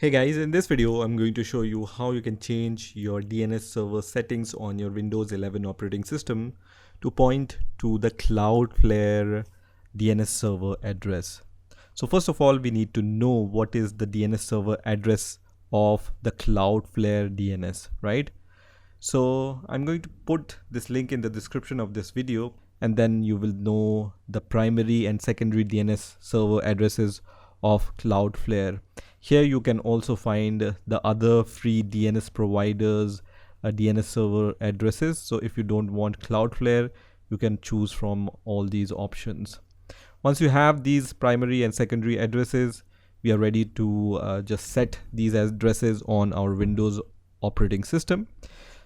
Hey guys, in this video I'm going to show you how you can change your DNS server settings on your Windows 11 operating system to point to the CloudFlare DNS server address. So first of all, we need to know what is the DNS server address of the CloudFlare DNS, right? So I'm going to put this link in the description of this video, and then you will know the primary and secondary DNS server addresses of CloudFlare. Here you can also find the other free DNS providers DNS server addresses. So if you don't want CloudFlare, you can choose from all these options. Once you have these primary and secondary addresses, we are ready to just set these addresses on our Windows operating system.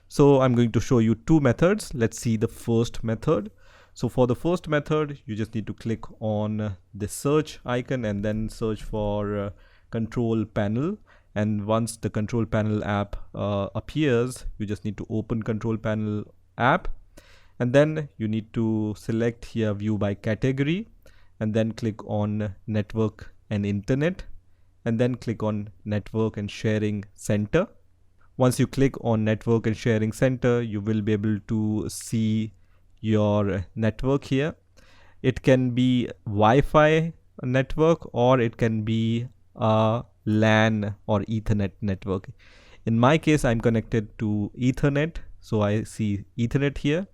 So I'm going to show you two methods. Let's see the first method. So for the first method, you just need to click on the search icon and then search for control panel. And once the control panel app appears, you just need to open control panel app. And then you need to select here view by category and then click on network and internet and then click on network and sharing center. Once you click on network and sharing center, you will be able to see your network here. It can be Wi-Fi network or it can be a LAN or Ethernet network. In my case, I'm connected to Ethernet, so I see Ethernet here.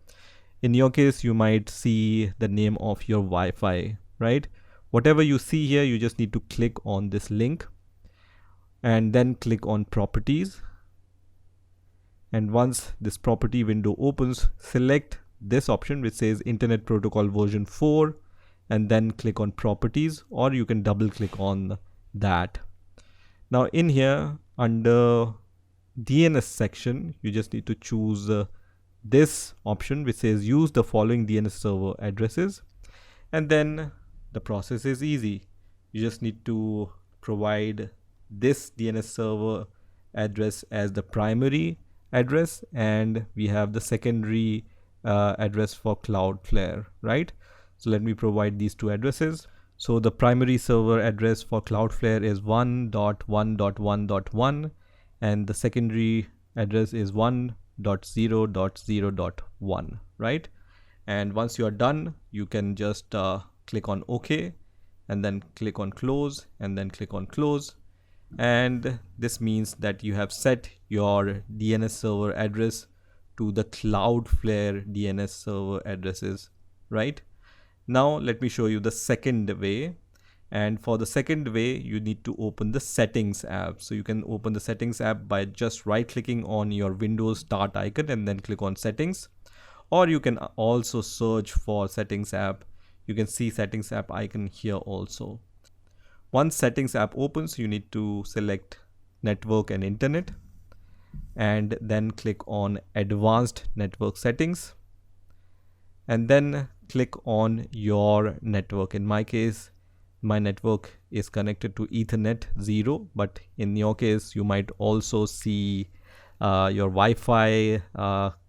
In your case, you might see the name of your Wi-Fi, right? Whatever you see here, you just need to click on this link and then click on properties. And once this property window opens, select this option which says Internet Protocol version 4 and then click on properties, or you can double click on that. Now in here under DNS section, you just need to choose this option which says use the following DNS server addresses, and then the process is easy. You just need to provide this DNS server address as the primary address, and we have the secondary address for CloudFlare, right? So let me provide these two addresses. So the primary server address for CloudFlare is 1.1.1.1 and the secondary address is 1.0.0.1, right? And once you are done, you can just click on OK and then click on close and then click on close. And this means that you have set your DNS server address to the CloudFlare DNS server addresses, right? Now let me show you the second way. And for the second way, you need to open the settings app. So you can open the settings app by just right clicking on your Windows start icon and then click on settings. Or you can also search for settings app. You can see settings app icon here also. Once settings app opens, you need to select network and internet and then click on advanced network settings and then click on your network. In my case, my network is connected to Ethernet 0, but in your case you might also see your Wi-Fi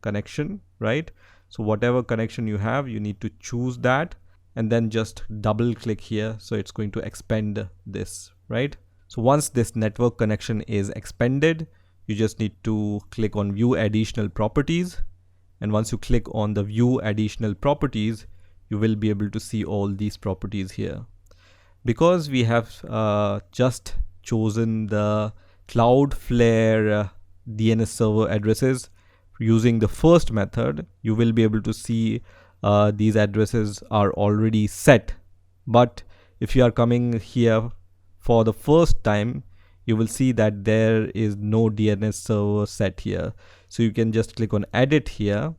connection, right? So whatever connection you have, you need to choose that and then just double click here, so it's going to expand this, right? So once this network connection is expanded, you just need to click on view additional properties, and once you click on the view additional properties, you will be able to see all these properties here. Because we have just chosen the CloudFlare DNS server addresses using the first method, you will be able to see these addresses are already set. But if you are coming here for the first time, you will see that there is no DNS server set here. So you can just click on edit here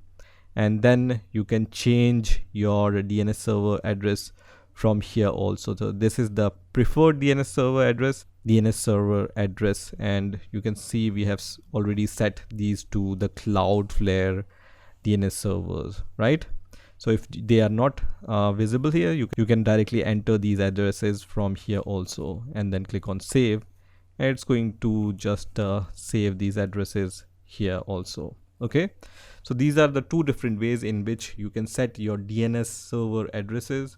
and then you can change your DNS server address from here also. So this is the preferred DNS server address, and you can see we have already set these to the CloudFlare DNS servers, right? So if they are not visible here, you can directly enter these addresses from here also and then click on save, and it's going to just save these addresses here also. Okay, so these are the two different ways in which you can set your DNS server addresses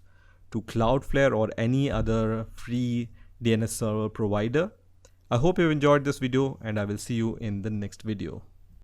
to CloudFlare or any other free DNS server provider. I hope you enjoyed this video and I will see you in the next video.